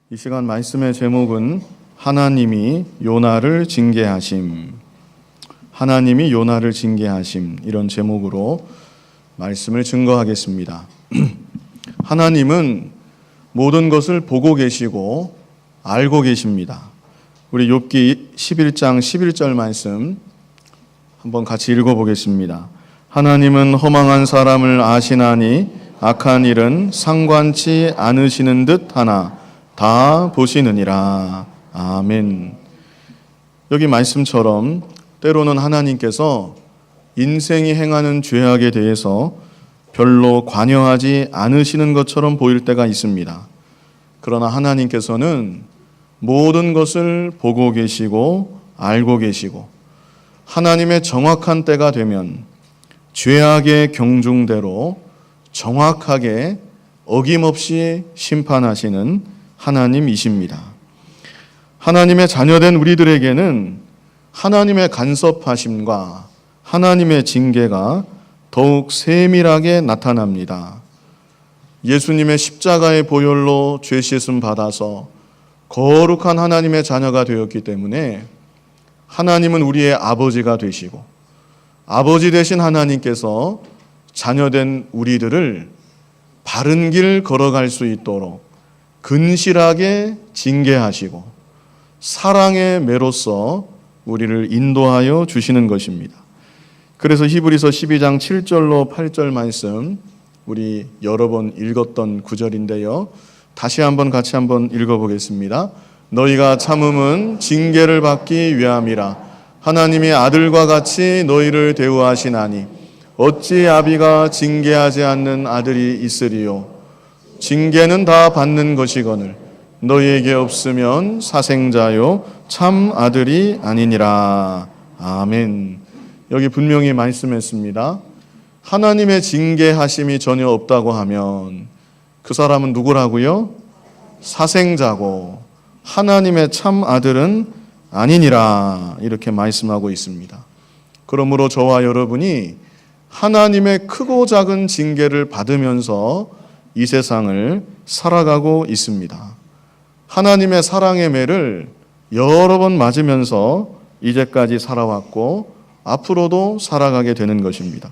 이 시간 말씀의 제목은 하나님이 요나를 징계하심. 하나님이 요나를 징계하심. 이런 제목으로 말씀을 증거하겠습니다. 하나님은 모든 것을 보고 계시고 알고 계십니다. 우리 욥기 11장 11절 말씀 한번 같이 읽어보겠습니다. 하나님은 허망한 사람을 아시나니 악한 일은 상관치 않으시는 듯 하나 다 보시느니라. 아멘. 여기 말씀처럼 때로는 하나님께서 인생이 행하는 죄악에 대해서 별로 관여하지 않으시는 것처럼 보일 때가 있습니다. 그러나 하나님께서는 모든 것을 보고 계시고 알고 계시고 하나님의 정확한 때가 되면 죄악의 경중대로 정확하게 어김없이 심판하시는 하나님이십니다. 하나님의 자녀된 우리들에게는 하나님의 간섭하심과 하나님의 징계가 더욱 세밀하게 나타납니다. 예수님의 십자가의 보혈로 죄 씻음 받아서 거룩한 하나님의 자녀가 되었기 때문에 하나님은 우리의 아버지가 되시고 아버지 되신 하나님께서 자녀된 우리들을 바른 길 걸어갈 수 있도록 근실하게 징계하시고 사랑의 매로써 우리를 인도하여 주시는 것입니다. 그래서 히브리서 12장 7절로 8절 말씀 우리 여러 번 읽었던 구절인데요. 다시 한번 같이 한번 읽어보겠습니다. 너희가 참음은 징계를 받기 위함이라. 하나님이 아들과 같이 너희를 대우하시나니 어찌 아비가 징계하지 않는 아들이 있으리요. 징계는 다 받는 것이거늘 너희에게 없으면 사생자요 참 아들이 아니니라. 아멘. 여기 분명히 말씀했습니다. 하나님의 징계하심이 전혀 없다고 하면 그 사람은 누구라고요? 사생자고 하나님의 참 아들은 아니니라. 이렇게 말씀하고 있습니다. 그러므로 저와 여러분이 하나님의 크고 작은 징계를 받으면서 이 세상을 살아가고 있습니다. 하나님의 사랑의 매를 여러 번 맞으면서 이제까지 살아왔고 앞으로도 살아가게 되는 것입니다.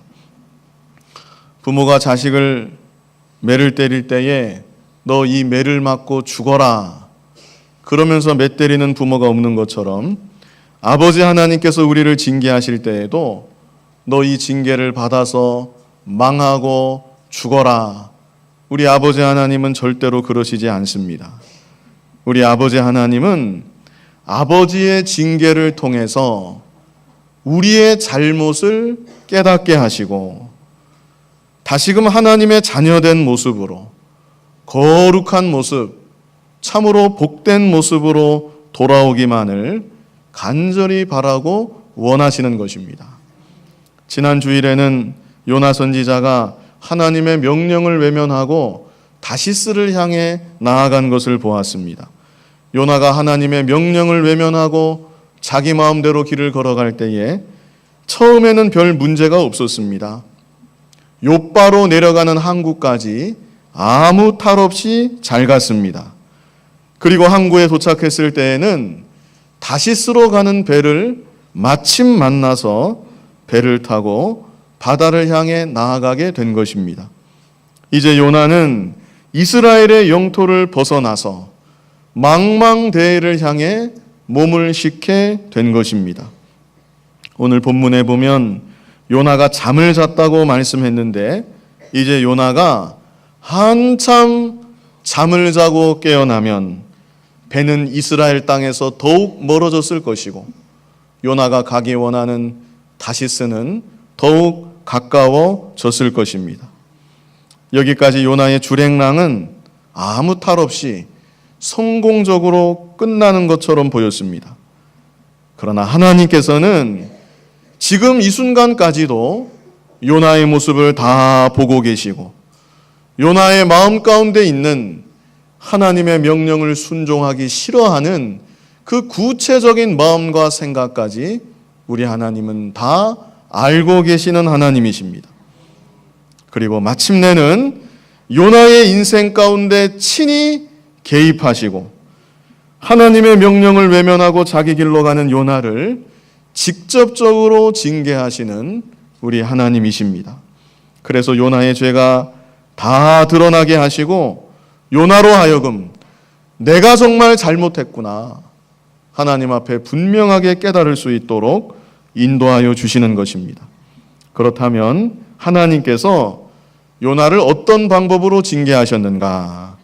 부모가 자식을 매를 때릴 때에 너 이 매를 맞고 죽어라 그러면서 매 때리는 부모가 없는 것처럼 아버지 하나님께서 우리를 징계하실 때에도 너 이 징계를 받아서 망하고 죽어라. 우리 아버지 하나님은 절대로 그러시지 않습니다. 우리 아버지 하나님은 아버지의 징계를 통해서 우리의 잘못을 깨닫게 하시고 다시금 하나님의 자녀된 모습으로 거룩한 모습, 참으로 복된 모습으로 돌아오기만을 간절히 바라고 원하시는 것입니다. 지난 주일에는 요나 선지자가 하나님의 명령을 외면하고 다시스를 향해 나아간 것을 보았습니다. 요나가 하나님의 명령을 외면하고 자기 마음대로 길을 걸어갈 때에 처음에는 별 문제가 없었습니다. 욥바로 내려가는 항구까지 아무 탈 없이 잘 갔습니다. 그리고 항구에 도착했을 때에는 다시스로 가는 배를 마침 만나서 배를 타고 바다를 향해 나아가게 된 것입니다. 이제 요나는 이스라엘의 영토를 벗어나서 망망대해를 향해 몸을 싣게 된 것입니다. 오늘 본문에 보면 요나가 잠을 잤다고 말씀했는데 이제 요나가 한참 잠을 자고 깨어나면 배는 이스라엘 땅에서 더욱 멀어졌을 것이고 요나가 가기 원하는 다시스는 더욱 가까워졌을 것입니다. 여기까지 요나의 주행랑은 아무 탈 없이 성공적으로 끝나는 것처럼 보였습니다. 그러나 하나님께서는 지금 이 순간까지도 요나의 모습을 다 보고 계시고 요나의 마음 가운데 있는 하나님의 명령을 순종하기 싫어하는 그 구체적인 마음과 생각까지 우리 하나님은 다 알고 계시는 하나님이십니다. 그리고 마침내는 요나의 인생 가운데 친히 개입하시고 하나님의 명령을 외면하고 자기 길로 가는 요나를 직접적으로 징계하시는 우리 하나님이십니다. 그래서 요나의 죄가 다 드러나게 하시고 요나로 하여금 내가 정말 잘못했구나, 하나님 앞에 분명하게 깨달을 수 있도록 인도하여 주시는 것입니다. 그렇다면 하나님께서 요나를 어떤 방법으로 징계하셨는가,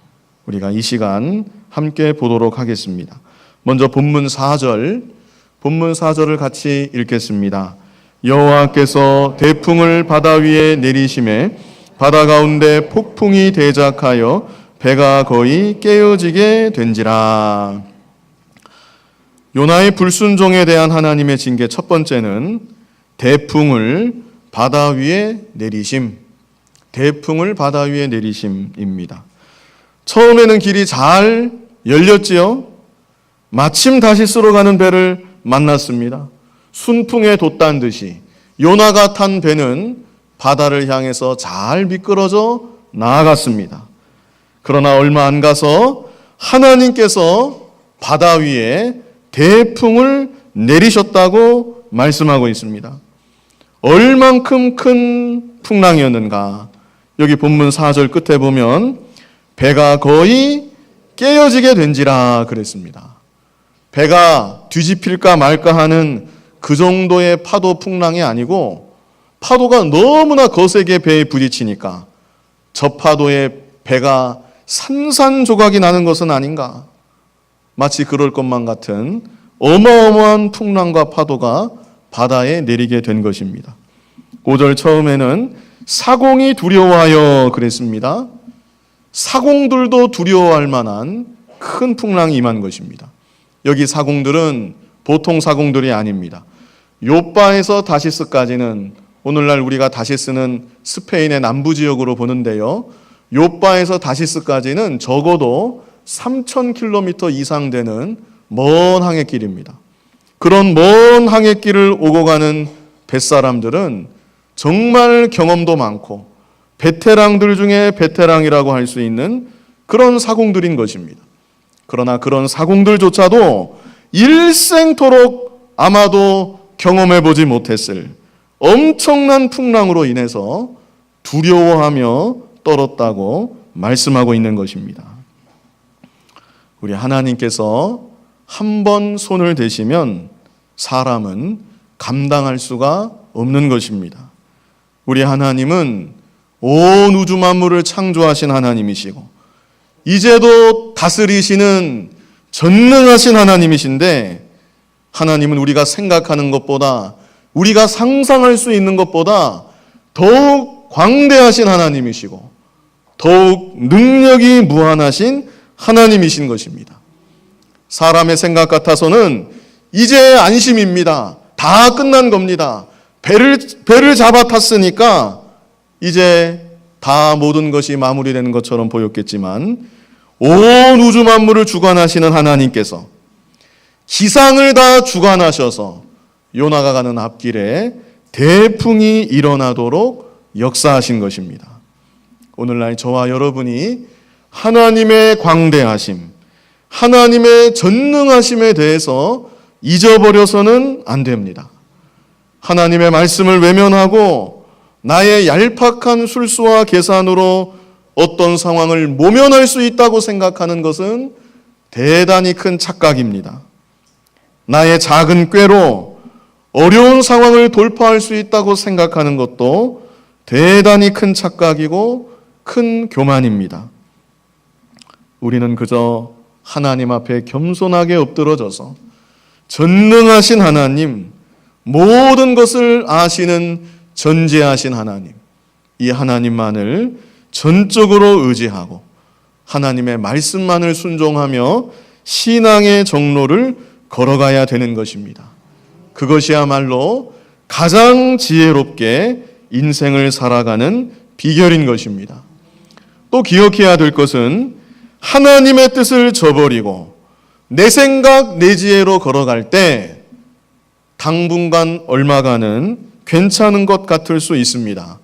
우리가 이 시간 함께 보도록 하겠습니다. 먼저 본문 4절을 같이 읽겠습니다. 여호와께서 대풍을 바다 위에 내리심에 바다 가운데 폭풍이 대작하여 배가 거의 깨어지게 된지라. 요나의 불순종에 대한 하나님의 징계 첫 번째는 대풍을 바다 위에 내리심, 대풍을 바다 위에 내리심입니다. 처음에는 길이 잘 열렸지요. 마침 다시스로 가는 배를 만났습니다. 순풍에 돛단 듯이 요나가 탄 배는 바다를 향해서 잘 미끄러져 나아갔습니다. 그러나 얼마 안 가서 하나님께서 바다 위에 대풍을 내리셨다고 말씀하고 있습니다. 얼만큼 큰 풍랑이었는가. 여기 본문 4절 끝에 보면 배가 거의 깨어지게 된지라 그랬습니다. 배가 뒤집힐까 말까 하는 그 정도의 파도 풍랑이 아니고, 파도가 너무나 거세게 배에 부딪히니까 저 파도에 배가 산산조각이 나는 것은 아닌가. 마치 그럴 것만 같은 어마어마한 풍랑과 파도가 바다에 내리게 된 것입니다. 5절 처음에는 사공이 두려워하여 그랬습니다. 사공들도 두려워할 만한 큰 풍랑이 임한 것입니다. 여기 사공들은 보통 사공들이 아닙니다. 요빠에서 다시스까지는, 오늘날 우리가 다시스는 스페인의 남부 지역으로 보는데요, 요빠에서 다시스까지는 적어도 3,000km 이상 되는 먼 항해길입니다. 그런 먼 항해길을 오고 가는 뱃사람들은 정말 경험도 많고 베테랑들 중에 베테랑이라고 할 수 있는 그런 사공들인 것입니다. 그러나 그런 사공들조차도 일생토록 아마도 경험해보지 못했을 엄청난 풍랑으로 인해서 두려워하며 떨었다고 말씀하고 있는 것입니다. 우리 하나님께서 한 번 손을 대시면 사람은 감당할 수가 없는 것입니다. 우리 하나님은 온 우주 만물을 창조하신 하나님이시고 이제도 다스리시는 전능하신 하나님이신데, 하나님은 우리가 생각하는 것보다, 우리가 상상할 수 있는 것보다 더욱 광대하신 하나님이시고 더욱 능력이 무한하신 하나님이신 것입니다. 사람의 생각 같아서는 이제 안심입니다. 다 끝난 겁니다. 배를 잡아탔으니까 이제 다 모든 것이 마무리되는 것처럼 보였겠지만, 온 우주 만물을 주관하시는 하나님께서 기상을 다 주관하셔서 요나가 가는 앞길에 대풍이 일어나도록 역사하신 것입니다. 오늘날 저와 여러분이 하나님의 광대하심, 하나님의 전능하심에 대해서 잊어버려서는 안 됩니다. 하나님의 말씀을 외면하고 나의 얄팍한 술수와 계산으로 어떤 상황을 모면할 수 있다고 생각하는 것은 대단히 큰 착각입니다. 나의 작은 꾀로 어려운 상황을 돌파할 수 있다고 생각하는 것도 대단히 큰 착각이고 큰 교만입니다. 우리는 그저 하나님 앞에 겸손하게 엎드러져서 전능하신 하나님, 모든 것을 아시는 전지하신 하나님, 이 하나님만을 전적으로 의지하고 하나님의 말씀만을 순종하며 신앙의 정로를 걸어가야 되는 것입니다. 그것이야말로 가장 지혜롭게 인생을 살아가는 비결인 것입니다. 또 기억해야 될 것은 하나님의 뜻을 저버리고 내 생각, 내 지혜로 걸어갈 때 당분간 얼마간은 괜찮은 것 같을 수 있습니다.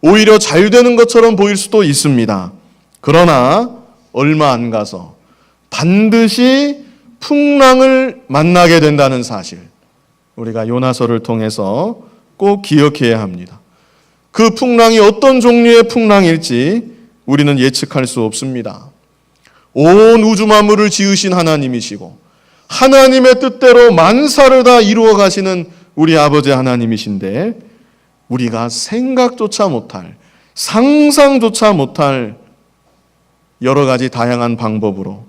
오히려 잘 되는 것처럼 보일 수도 있습니다. 그러나 얼마 안 가서 반드시 풍랑을 만나게 된다는 사실, 우리가 요나서를 통해서 꼭 기억해야 합니다. 그 풍랑이 어떤 종류의 풍랑일지 우리는 예측할 수 없습니다. 온 우주 만물을 지으신 하나님이시고 하나님의 뜻대로 만사를 다 이루어 가시는 우리 아버지 하나님이신데, 우리가 생각조차 못할, 상상조차 못할 여러 가지 다양한 방법으로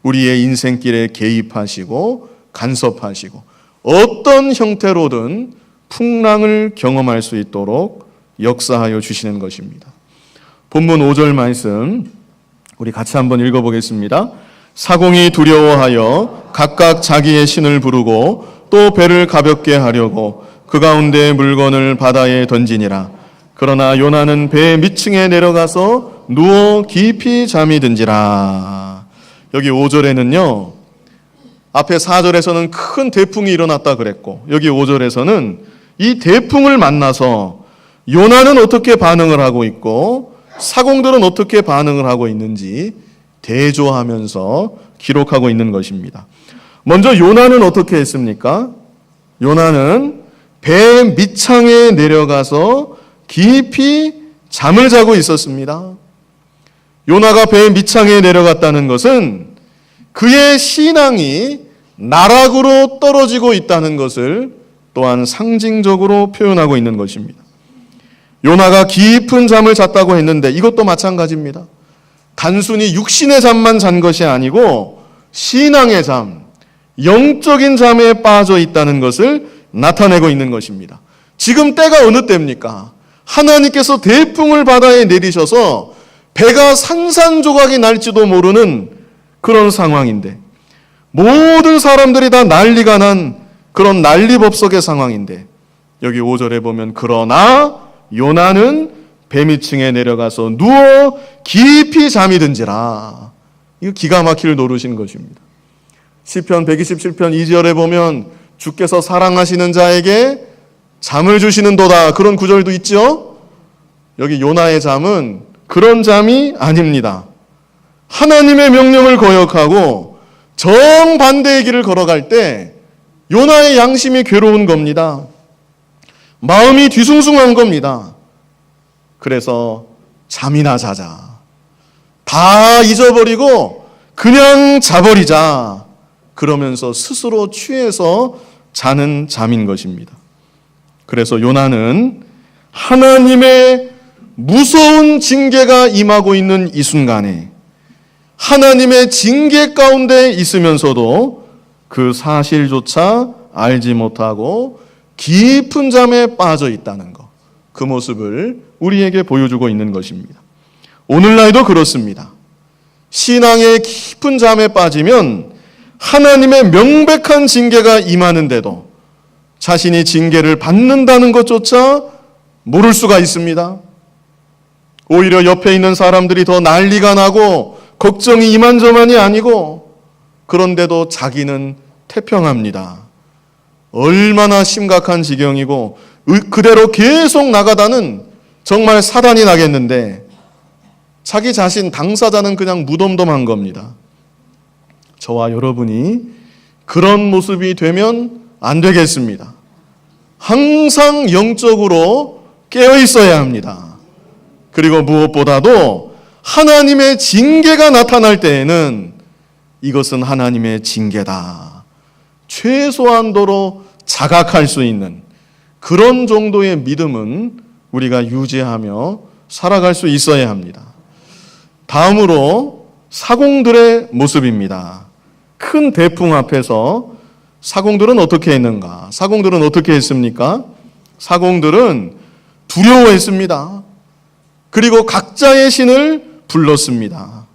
우리의 인생길에 개입하시고 간섭하시고 어떤 형태로든 풍랑을 경험할 수 있도록 역사하여 주시는 것입니다. 본문 5절 말씀 우리 같이 한번 읽어보겠습니다. 사공이 두려워하여 각각 자기의 신을 부르고 또 배를 가볍게 하려고 그 가운데 물건을 바다에 던지니라. 그러나 요나는 배 밑층에 내려가서 누워 깊이 잠이 든지라. 여기 5절에는요, 앞에 4절에서는 큰 대풍이 일어났다 그랬고, 여기 5절에서는 이 대풍을 만나서 요나는 어떻게 반응을 하고 있고 사공들은 어떻게 반응을 하고 있는지 대조하면서 기록하고 있는 것입니다. 먼저 요나는 어떻게 했습니까? 요나는 배 밑창에 내려가서 깊이 잠을 자고 있었습니다. 요나가 배 밑창에 내려갔다는 것은 그의 신앙이 나락으로 떨어지고 있다는 것을 또한 상징적으로 표현하고 있는 것입니다. 요나가 깊은 잠을 잤다고 했는데 이것도 마찬가지입니다. 단순히 육신의 잠만 잔 것이 아니고 신앙의 잠, 영적인 잠에 빠져 있다는 것을 나타내고 있는 것입니다. 지금 때가 어느 때입니까? 하나님께서 대풍을 바다에 내리셔서 배가 산산조각이 날지도 모르는 그런 상황인데, 모든 사람들이 다 난리가 난 그런 난리법석의 상황인데, 여기 5절에 보면 그러나 요나는 배 밑층에 내려가서 누워 깊이 잠이 든지라. 이거 기가 막힐 노릇인 것입니다. 시편 127편 2절에 보면 주께서 사랑하시는 자에게 잠을 주시는도다, 그런 구절도 있죠. 여기 요나의 잠은 그런 잠이 아닙니다. 하나님의 명령을 거역하고 정반대의 길을 걸어갈 때 요나의 양심이 괴로운 겁니다. 마음이 뒤숭숭한 겁니다. 그래서 잠이나 자자, 다 잊어버리고 그냥 자버리자, 그러면서 스스로 취해서 자는 잠인 것입니다. 그래서 요나는 하나님의 무서운 징계가 임하고 있는 이 순간에 하나님의 징계 가운데 있으면서도 그 사실조차 알지 못하고 깊은 잠에 빠져 있다는 것, 그 모습을 우리에게 보여주고 있는 것입니다. 오늘날도 그렇습니다. 신앙의 깊은 잠에 빠지면 하나님의 명백한 징계가 임하는데도 자신이 징계를 받는다는 것조차 모를 수가 있습니다. 오히려 옆에 있는 사람들이 더 난리가 나고 걱정이 이만저만이 아니고, 그런데도 자기는 태평합니다. 얼마나 심각한 지경이고 그대로 계속 나가다는 정말 사단이 나겠는데, 자기 자신 당사자는 그냥 무덤덤한 겁니다. 저와 여러분이 그런 모습이 되면 안 되겠습니다. 항상 영적으로 깨어 있어야 합니다. 그리고 무엇보다도 하나님의 징계가 나타날 때에는 이것은 하나님의 징계다, 최소한도로 자각할 수 있는 그런 정도의 믿음은 우리가 유지하며 살아갈 수 있어야 합니다. 다음으로 사공들의 모습입니다. 큰 대풍 앞에서 사공들은 어떻게 했는가? 사공들은 어떻게 했습니까? 사공들은 두려워했습니다. 그리고 각자의 신을 불렀습니다.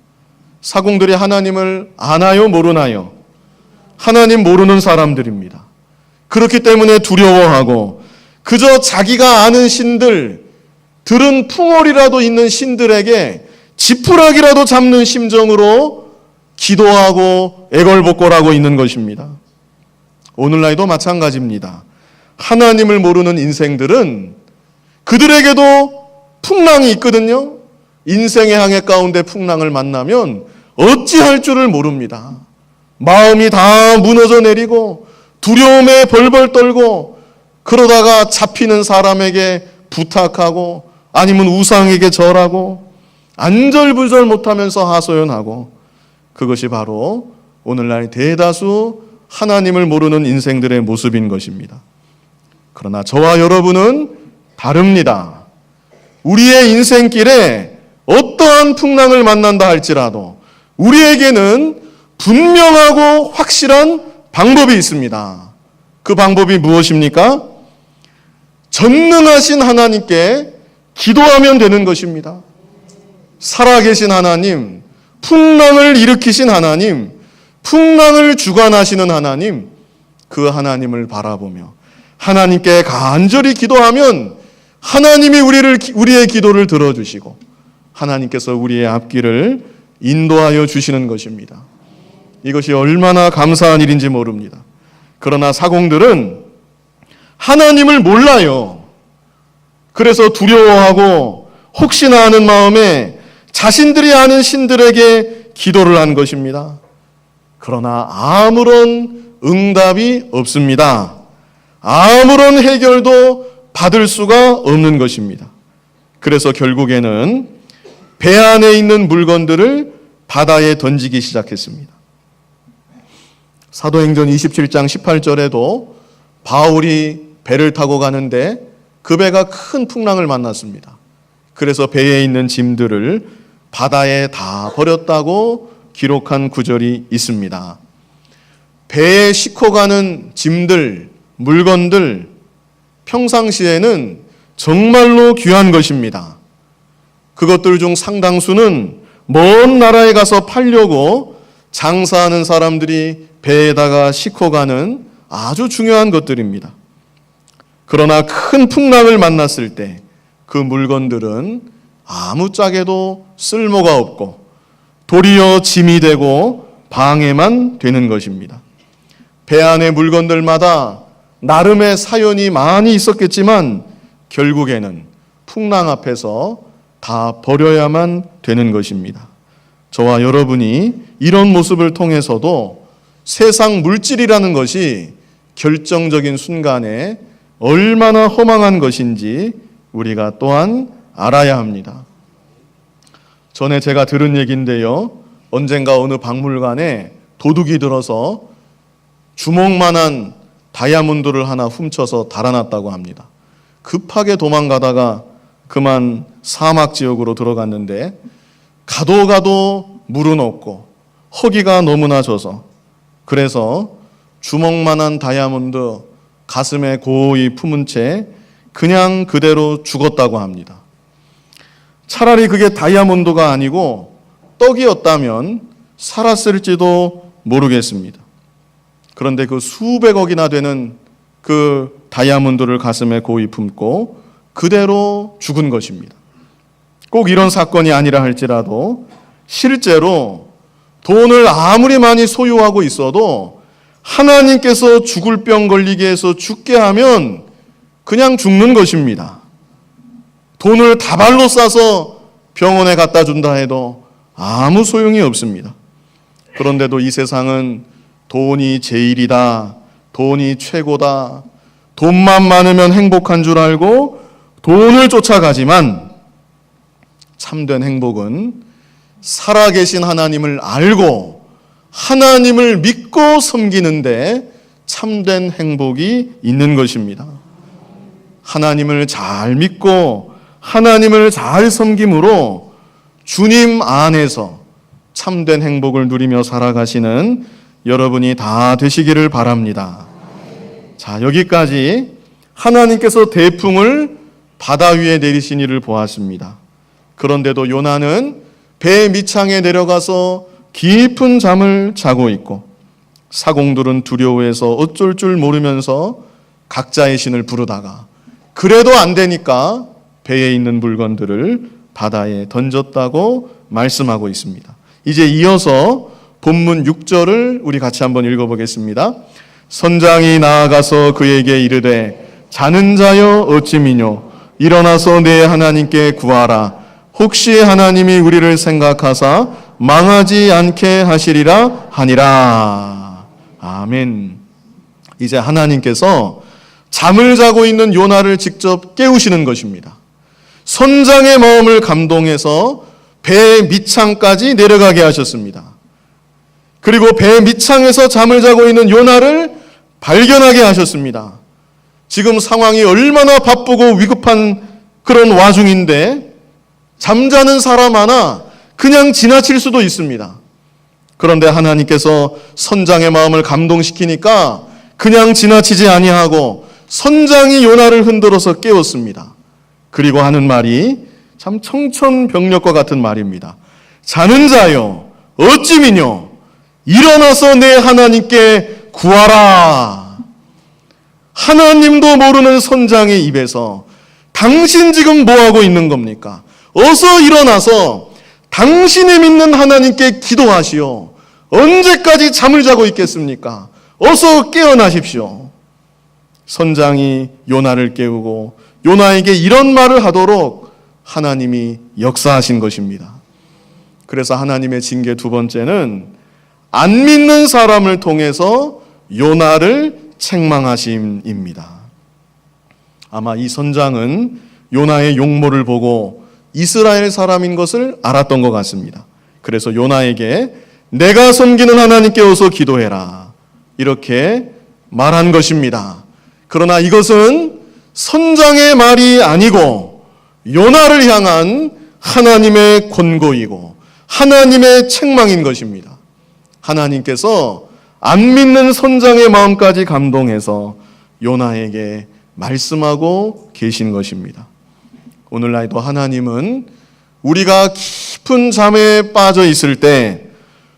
사공들이 하나님을 아나요, 모르나요? 하나님 모르는 사람들입니다. 그렇기 때문에 두려워하고 그저 자기가 아는 신들, 들은 풍월이라도 있는 신들에게 지푸라기라도 잡는 심정으로 기도하고 애걸복걸하고 있는 것입니다. 오늘날도 마찬가지입니다. 하나님을 모르는 인생들은 그들에게도 풍랑이 있거든요. 인생의 항해 가운데 풍랑을 만나면 어찌할 줄을 모릅니다. 마음이 다 무너져 내리고 두려움에 벌벌 떨고 그러다가 잡히는 사람에게 부탁하고 아니면 우상에게 절하고 안절부절 못하면서 하소연하고 그것이 바로 오늘날 대다수 하나님을 모르는 인생들의 모습인 것입니다. 그러나 저와 여러분은 다릅니다. 우리의 인생길에 어떠한 풍랑을 만난다 할지라도 우리에게는 분명하고 확실한 방법이 있습니다. 그 방법이 무엇입니까? 전능하신 하나님께 기도하면 되는 것입니다. 살아계신 하나님, 풍랑을 일으키신 하나님, 풍랑을 주관하시는 하나님, 그 하나님을 바라보며 하나님께 간절히 기도하면 하나님이 우리의 기도를 들어주시고 하나님께서 우리의 앞길을 인도하여 주시는 것입니다. 이것이 얼마나 감사한 일인지 모릅니다. 그러나 사공들은 하나님을 몰라요. 그래서 두려워하고 혹시나 하는 마음에 자신들이 아는 신들에게 기도를 한 것입니다. 그러나 아무런 응답이 없습니다. 아무런 해결도 받을 수가 없는 것입니다. 그래서 결국에는 배 안에 있는 물건들을 바다에 던지기 시작했습니다. 사도행전 27장 18절에도 바울이 배를 타고 가는데 그 배가 큰 풍랑을 만났습니다. 그래서 배에 있는 짐들을 바다에 다 버렸다고 기록한 구절이 있습니다. 배에 싣고 가는 짐들, 물건들 평상시에는 정말로 귀한 것입니다. 그것들 중 상당수는 먼 나라에 가서 팔려고 장사하는 사람들이 배에다가 싣고 가는 아주 중요한 것들입니다. 그러나 큰 풍랑을 만났을 때 그 물건들은 아무짝에도 쓸모가 없고 도리어 짐이 되고 방해만 되는 것입니다. 배 안의 물건들마다 나름의 사연이 많이 있었겠지만 결국에는 풍랑 앞에서 다 버려야만 되는 것입니다. 저와 여러분이 이런 모습을 통해서도 세상 물질이라는 것이 결정적인 순간에 얼마나 허망한 것인지 우리가 또한 알아야 합니다. 전에 제가 들은 얘기인데요. 언젠가 어느 박물관에 도둑이 들어서 주먹만한 다이아몬드를 하나 훔쳐서 달아났다고 합니다. 급하게 도망가다가 그만 사막 지역으로 들어갔는데 가도 물은 없고 허기가 너무나 져서 그래서 주먹만한 다이아몬드 가슴에 고이 품은 채 그냥 그대로 죽었다고 합니다. 차라리 그게 다이아몬드가 아니고 떡이었다면 살았을지도 모르겠습니다. 그런데 그 수백억이나 되는 그 다이아몬드를 가슴에 고이 품고 그대로 죽은 것입니다. 꼭 이런 사건이 아니라 할지라도 실제로 돈을 아무리 많이 소유하고 있어도 하나님께서 죽을 병 걸리게 해서 죽게 하면 그냥 죽는 것입니다. 돈을 다발로 싸서 병원에 갖다 준다 해도 아무 소용이 없습니다. 그런데도 이 세상은 돈이 제일이다, 돈이 최고다, 돈만 많으면 행복한 줄 알고 돈을 쫓아가지만 참된 행복은 살아계신 하나님을 알고 하나님을 믿고 섬기는데 참된 행복이 있는 것입니다. 하나님을 잘 믿고 하나님을 잘 섬김으로 주님 안에서 참된 행복을 누리며 살아가시는 여러분이 다 되시기를 바랍니다. 자, 여기까지 하나님께서 대풍을 바다 위에 내리신 일을 보았습니다. 그런데도 요나는 배 밑창에 내려가서 깊은 잠을 자고 있고 사공들은 두려워해서 어쩔 줄 모르면서 각자의 신을 부르다가 그래도 안 되니까 배에 있는 물건들을 바다에 던졌다고 말씀하고 있습니다. 이제 이어서 본문 6절을 우리 같이 한번 읽어보겠습니다. 선장이 나아가서 그에게 이르되 자는 자여 어찌 미뇨 일어나서 내 하나님께 구하라. 혹시 하나님이 우리를 생각하사 망하지 않게 하시리라 하니라. 아멘. 이제 하나님께서 잠을 자고 있는 요나를 직접 깨우시는 것입니다. 선장의 마음을 감동해서 배 밑창까지 내려가게 하셨습니다. 그리고 배 밑창에서 잠을 자고 있는 요나를 발견하게 하셨습니다. 지금 상황이 얼마나 바쁘고 위급한 그런 와중인데 잠자는 사람 하나 그냥 지나칠 수도 있습니다. 그런데 하나님께서 선장의 마음을 감동시키니까 그냥 지나치지 아니하고 선장이 요나를 흔들어서 깨웠습니다. 그리고 하는 말이 참 청천벽력과 같은 말입니다. 자는 자여 어찌미뇨 일어나서 내 하나님께 구하라. 하나님도 모르는 선장의 입에서 당신 지금 뭐하고 있는 겁니까? 어서 일어나서 당신이 믿는 하나님께 기도하시오. 언제까지 잠을 자고 있겠습니까? 어서 깨어나십시오. 선장이 요나를 깨우고 요나에게 이런 말을 하도록 하나님이 역사하신 것입니다. 그래서 하나님의 징계 두 번째는 안 믿는 사람을 통해서 요나를 책망하심입니다. 아마 이 선장은 요나의 용모를 보고 이스라엘 사람인 것을 알았던 것 같습니다. 그래서 요나에게 내가 섬기는 하나님께 어서 기도해라 이렇게 말한 것입니다. 그러나 이것은 선장의 말이 아니고 요나를 향한 하나님의 권고이고 하나님의 책망인 것입니다. 하나님께서 안 믿는 선장의 마음까지 감동해서 요나에게 말씀하고 계신 것입니다. 오늘날도 하나님은 우리가 깊은 잠에 빠져 있을 때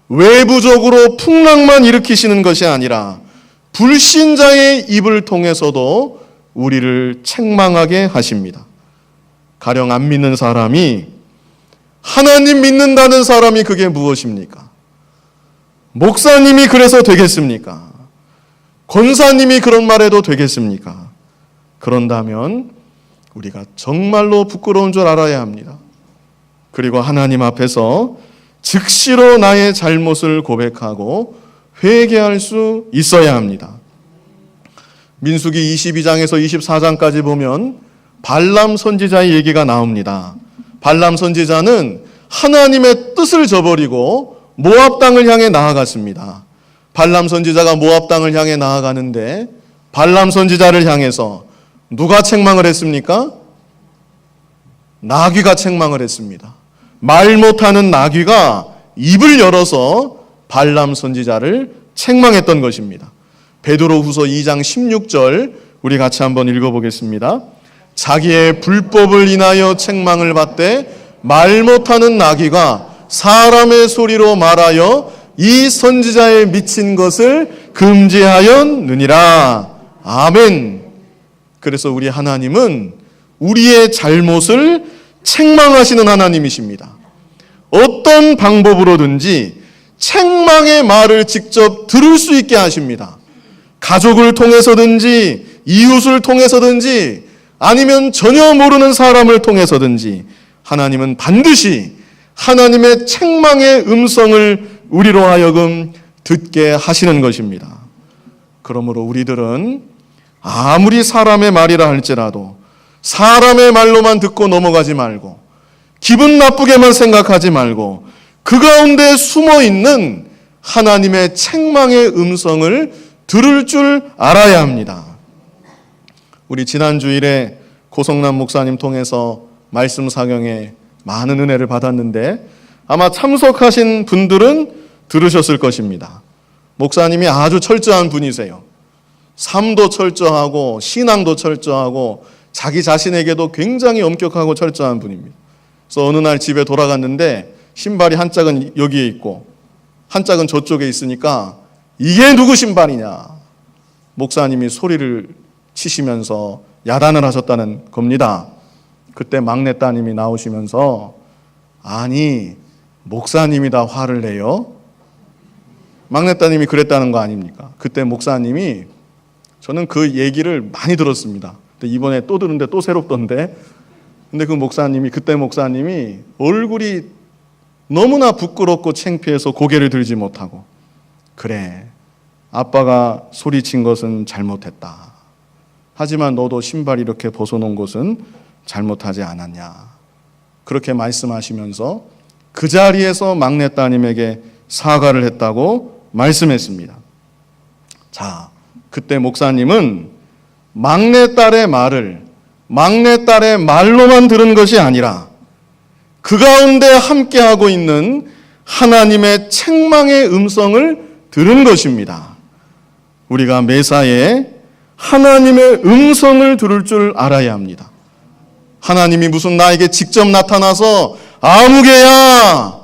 외부적으로 풍랑만 일으키시는 것이 아니라 불신자의 입을 통해서도 우리를 책망하게 하십니다. 가령 안 믿는 사람이 하나님 믿는다는 사람이 그게 무엇입니까? 목사님이 그래서 되겠습니까? 권사님이 그런 말해도 되겠습니까? 그런다면 우리가 정말로 부끄러운 줄 알아야 합니다. 그리고 하나님 앞에서 즉시로 나의 잘못을 고백하고 회개할 수 있어야 합니다. 민수기 22장에서 24장까지 보면 발람 선지자의 얘기가 나옵니다. 발람 선지자는 하나님의 뜻을 저버리고 모압 땅을 향해 나아갔습니다. 발람 선지자가 모압 땅을 향해 나아가는데 발람 선지자를 향해서 누가 책망을 했습니까? 나귀가 책망을 했습니다. 말 못하는 나귀가 입을 열어서 발람 선지자를 책망했던 것입니다. 베드로후서 2장 16절 우리 같이 한번 읽어보겠습니다. 자기의 불법을 인하여 책망을 받되 말 못하는 나귀가 사람의 소리로 말하여 이 선지자의 미친 것을 금지하였느니라. 아멘. 그래서 우리 하나님은 우리의 잘못을 책망하시는 하나님이십니다. 어떤 방법으로든지 책망의 말을 직접 들을 수 있게 하십니다. 가족을 통해서든지 이웃을 통해서든지 아니면 전혀 모르는 사람을 통해서든지 하나님은 반드시 하나님의 책망의 음성을 우리로 하여금 듣게 하시는 것입니다. 그러므로 우리들은 아무리 사람의 말이라 할지라도 사람의 말로만 듣고 넘어가지 말고 기분 나쁘게만 생각하지 말고 그 가운데 숨어 있는 하나님의 책망의 음성을 들을 줄 알아야 합니다. 우리 지난 주일에 고성남 목사님 통해서 말씀 사경에 많은 은혜를 받았는데 아마 참석하신 분들은 들으셨을 것입니다. 목사님이 아주 철저한 분이세요. 삶도 철저하고 신앙도 철저하고 자기 자신에게도 굉장히 엄격하고 철저한 분입니다. 그래서 어느 날 집에 돌아갔는데 신발이 한 짝은 여기에 있고 한 짝은 저쪽에 있으니까 이게 누구 신발이냐. 목사님이 소리를 치시면서 야단을 하셨다는 겁니다. 그때 막내 따님이 나오시면서 아니 목사님이 다 화를 내요? 막내 따님이 그랬다는 거 아닙니까? 그때 목사님이 저는 그 얘기를 많이 들었습니다. 근데 이번에 또 들은데 또 새롭던데 근데 그 목사님이 그때 목사님이 얼굴이 너무나 부끄럽고 창피해서 고개를 들지 못하고, 그래, 아빠가 소리친 것은 잘못했다. 하지만 너도 신발 이렇게 벗어놓은 것은 잘못하지 않았냐. 그렇게 말씀하시면서 그 자리에서 막내 따님에게 사과를 했다고 말씀했습니다. 자, 그때 목사님은 막내딸의 말로만 들은 것이 아니라 그 가운데 함께하고 있는 하나님의 책망의 음성을 들은 것입니다. 우리가 매사에 하나님의 음성을 들을 줄 알아야 합니다. 하나님이 무슨 나에게 직접 나타나서 아무개야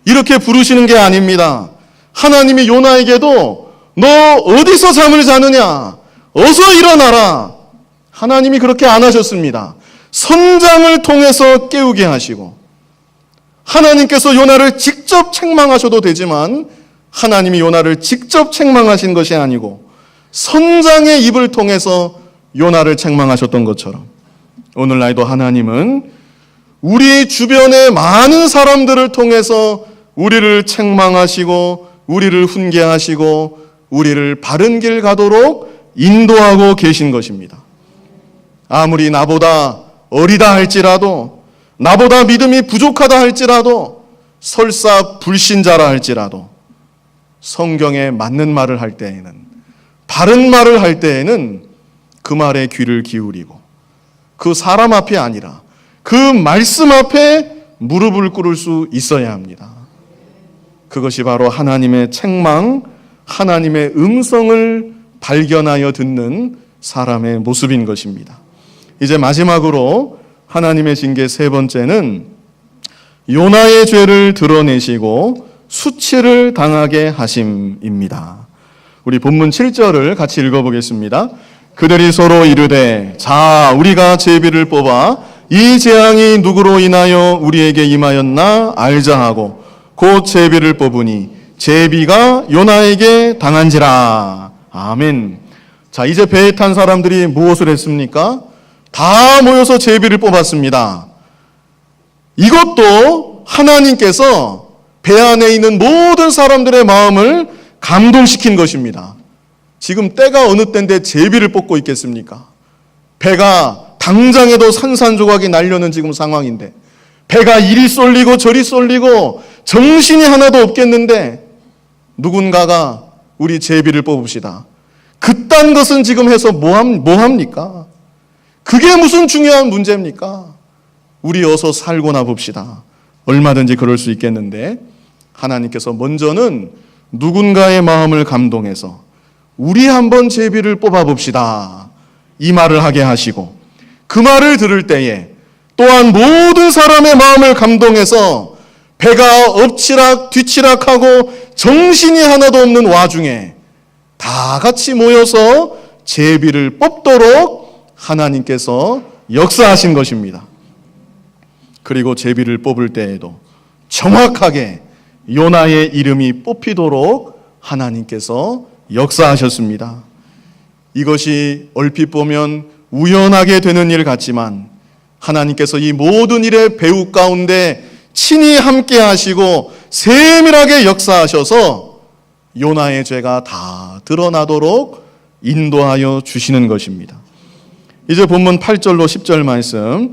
이렇게 부르시는 게 아닙니다. 하나님이 요나에게도 너 어디서 잠을 자느냐? 어서 일어나라. 하나님이 그렇게 안 하셨습니다. 선장을 통해서 깨우게 하시고, 하나님께서 요나를 직접 책망하셔도 되지만 하나님이 요나를 직접 책망하신 것이 아니고 선장의 입을 통해서 요나를 책망하셨던 것처럼 오늘날도 하나님은 우리 주변의 많은 사람들을 통해서 우리를 책망하시고 우리를 훈계하시고 우리를 바른 길 가도록 인도하고 계신 것입니다. 아무리 나보다 어리다 할지라도, 나보다 믿음이 부족하다 할지라도, 설사 불신자라 할지라도 성경에 맞는 말을 할 때에는, 바른 말을 할 때에는 그 말에 귀를 기울이고 그 사람 앞이 아니라 그 말씀 앞에 무릎을 꿇을 수 있어야 합니다. 그것이 바로 하나님의 책망, 하나님의 음성을 발견하여 듣는 사람의 모습인 것입니다. 이제 마지막으로 하나님의 징계 세 번째는 요나의 죄를 드러내시고 수치를 당하게 하심입니다. 우리 본문 7절을 같이 읽어보겠습니다. 그들이 서로 이르되 자 우리가 제비를 뽑아 이 재앙이 누구로 인하여 우리에게 임하였나 알자 하고 곧 제비를 뽑으니 제비가 요나에게 당한지라. 아멘. 자, 이제 배에 탄 사람들이 무엇을 했습니까? 다 모여서 제비를 뽑았습니다. 이것도 하나님께서 배 안에 있는 모든 사람들의 마음을 감동시킨 것입니다. 지금 때가 어느 때인데 제비를 뽑고 있겠습니까? 배가 당장에도 산산조각이 나려는 지금 상황인데 배가 이리 쏠리고 저리 쏠리고 정신이 하나도 없겠는데 누군가가 우리 제비를 뽑읍시다. 그딴 것은 지금 해서 뭐 합니까? 그게 무슨 중요한 문제입니까? 우리 어서 살고나 봅시다. 얼마든지 그럴 수 있겠는데 하나님께서 먼저는 누군가의 마음을 감동해서 우리 한번 제비를 뽑아봅시다. 이 말을 하게 하시고 그 말을 들을 때에 또한 모든 사람의 마음을 감동해서 배가 엎치락 뒤치락하고 정신이 하나도 없는 와중에 다 같이 모여서 제비를 뽑도록 하나님께서 역사하신 것입니다. 그리고 제비를 뽑을 때에도 정확하게 요나의 이름이 뽑히도록 하나님께서 역사하셨습니다. 이것이 얼핏 보면 우연하게 되는 일 같지만 하나님께서 이 모든 일의 배후 가운데 친히 함께 하시고 세밀하게 역사하셔서 요나의 죄가 다 드러나도록 인도하여 주시는 것입니다. 이제 본문 8절로 10절 말씀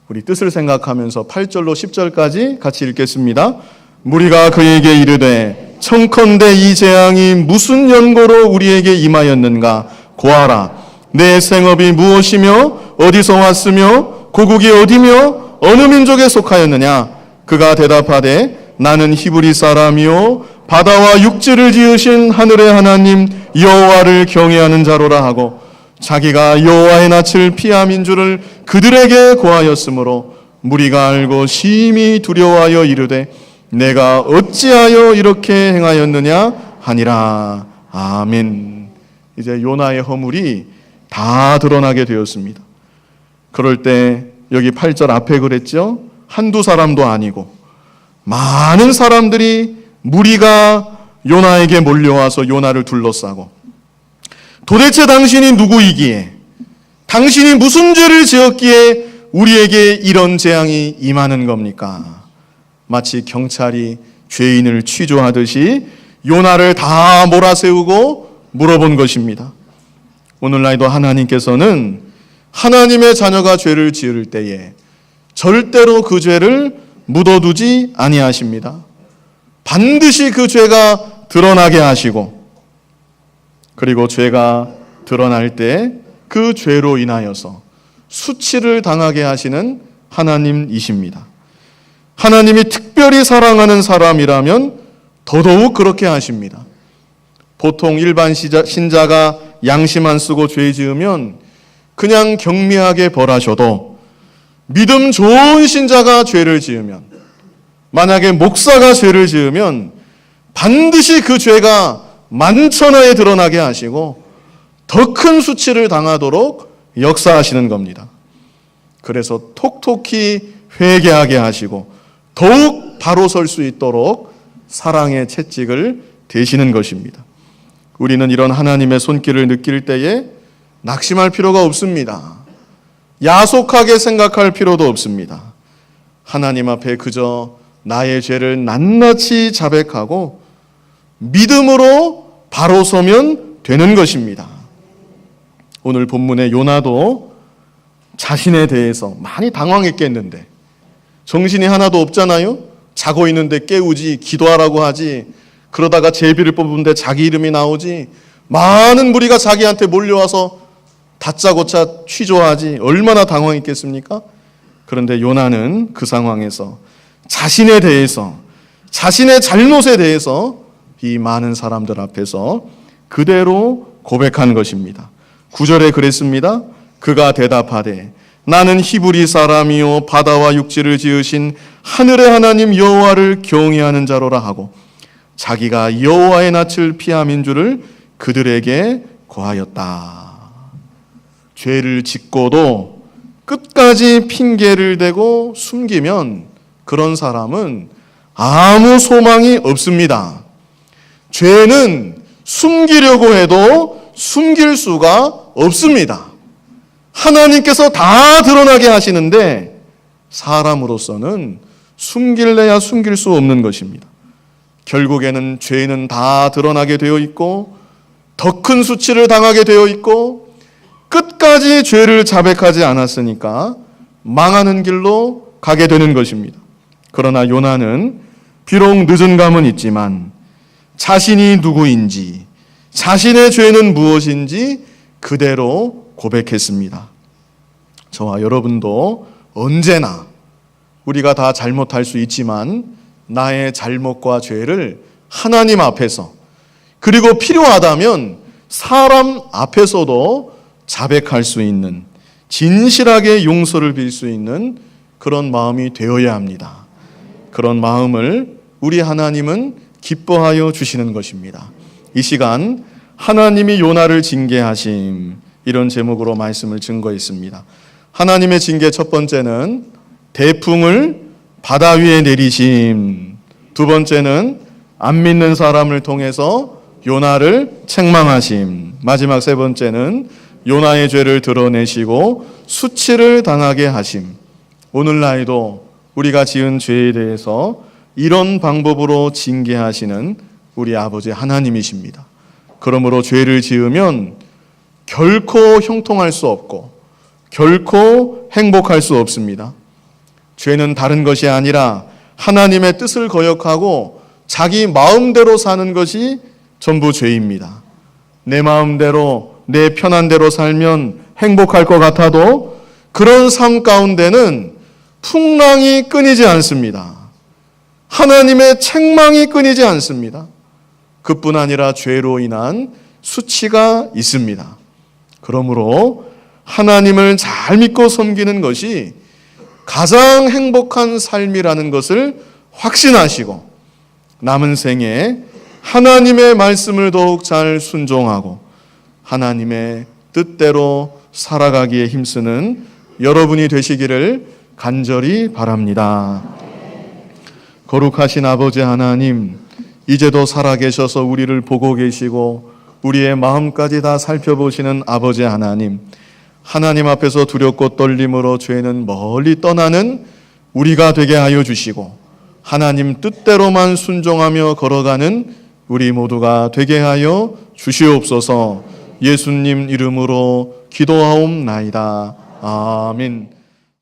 우리 뜻을 생각하면서 8절로 10절까지 같이 읽겠습니다. 무리가 그에게 이르되 청컨대 이 재앙이 무슨 연고로 우리에게 임하였는가 고하라. 내 생업이 무엇이며 어디서 왔으며 고국이 어디며 어느 민족에 속하였느냐. 그가 대답하되 나는 히브리 사람이요 바다와 육지를 지으신 하늘의 하나님 여호와를 경외하는 자로라 하고 자기가 여호와의 낯을 피함인 줄을 그들에게 고하였으므로 무리가 알고 심히 두려워하여 이르되 내가 어찌하여 이렇게 행하였느냐 하니라. 아멘. 이제 요나의 허물이 다 드러나게 되었습니다. 그럴 때 여기 8절 앞에 그랬죠. 한두 사람도 아니고 많은 사람들이 무리가 요나에게 몰려와서 요나를 둘러싸고 도대체 당신이 누구이기에 당신이 무슨 죄를 지었기에 우리에게 이런 재앙이 임하는 겁니까? 마치 경찰이 죄인을 취조하듯이 요나를 다 몰아세우고 물어본 것입니다. 오늘날도 하나님께서는 하나님의 자녀가 죄를 지을 때에 절대로 그 죄를 묻어두지 아니하십니다. 반드시 그 죄가 드러나게 하시고, 그리고 죄가 드러날 때 그 죄로 인하여서 수치를 당하게 하시는 하나님이십니다. 하나님이 특별히 사랑하는 사람이라면 더더욱 그렇게 하십니다. 보통 일반 신자가 양심 안 쓰고 죄 지으면 그냥 경미하게 벌하셔도, 믿음 좋은 신자가 죄를 지으면, 만약에 목사가 죄를 지으면 반드시 그 죄가 만천하에 드러나게 하시고 더 큰 수치를 당하도록 역사하시는 겁니다. 그래서 톡톡히 회개하게 하시고 더욱 바로 설 수 있도록 사랑의 채찍을 대시는 것입니다. 우리는 이런 하나님의 손길을 느낄 때에 낙심할 필요가 없습니다. 야속하게 생각할 필요도 없습니다. 하나님 앞에 그저 나의 죄를 낱낱이 자백하고 믿음으로 바로 서면 되는 것입니다. 오늘 본문의 요나도 자신에 대해서 많이 당황했겠는데, 정신이 하나도 없잖아요. 자고 있는데 깨우지, 기도하라고 하지, 그러다가 제비를 뽑는데 자기 이름이 나오지, 많은 무리가 자기한테 몰려와서 다짜고짜 취조하지, 얼마나 당황했겠습니까? 그런데 요나는 그 상황에서 자신에 대해서, 자신의 잘못에 대해서 이 많은 사람들 앞에서 그대로 고백한 것입니다. 9절에 그랬습니다. 그가 대답하되 나는 히브리 사람이요 바다와 육지를 지으신 하늘의 하나님 여호와를 경외하는 자로라 하고, 자기가 여호와의 낯을 피함인 줄을 그들에게 고하였다. 죄를 짓고도 끝까지 핑계를 대고 숨기면 그런 사람은 아무 소망이 없습니다. 죄는 숨기려고 해도 숨길 수가 없습니다. 하나님께서 다 드러나게 하시는데 사람으로서는 숨길래야 숨길 수 없는 것입니다. 결국에는 죄는 다 드러나게 되어 있고 더 큰 수치를 당하게 되어 있고 끝까지 죄를 자백하지 않았으니까 망하는 길로 가게 되는 것입니다. 그러나 요나는 비록 늦은 감은 있지만 자신이 누구인지, 자신의 죄는 무엇인지 그대로 고백했습니다. 저와 여러분도 언제나 우리가 다 잘못할 수 있지만 나의 잘못과 죄를 하나님 앞에서, 그리고 필요하다면 사람 앞에서도 자백할 수 있는, 진실하게 용서를 빌 수 있는 그런 마음이 되어야 합니다. 그런 마음을 우리 하나님은 기뻐하여 주시는 것입니다. 이 시간 하나님이 요나를 징계하심, 이런 제목으로 말씀을 증거했습니다. 하나님의 징계 첫 번째는 대풍을 바다 위에 내리심, 두 번째는 안 믿는 사람을 통해서 요나를 책망하심, 마지막 세 번째는 요나의 죄를 드러내시고 수치를 당하게 하심. 오늘날에도 우리가 지은 죄에 대해서 이런 방법으로 징계하시는 우리 아버지 하나님이십니다. 그러므로 죄를 지으면 결코 형통할 수 없고 결코 행복할 수 없습니다. 죄는 다른 것이 아니라 하나님의 뜻을 거역하고 자기 마음대로 사는 것이 전부 죄입니다. 내 마음대로, 내 편한 대로 살면 행복할 것 같아도 그런 삶 가운데는 풍랑이 끊이지 않습니다. 하나님의 책망이 끊이지 않습니다. 그뿐 아니라 죄로 인한 수치가 있습니다. 그러므로 하나님을 잘 믿고 섬기는 것이 가장 행복한 삶이라는 것을 확신하시고 남은 생에 하나님의 말씀을 더욱 잘 순종하고 하나님의 뜻대로 살아가기에 힘쓰는 여러분이 되시기를 간절히 바랍니다. 거룩하신 아버지 하나님, 이제도 살아계셔서 우리를 보고 계시고 우리의 마음까지 다 살펴보시는 아버지 하나님, 하나님 앞에서 두렵고 떨림으로 죄는 멀리 떠나는 우리가 되게 하여 주시고 하나님 뜻대로만 순종하며 걸어가는 우리 모두가 되게 하여 주시옵소서. 예수님 이름으로 기도하옵나이다. 아멘.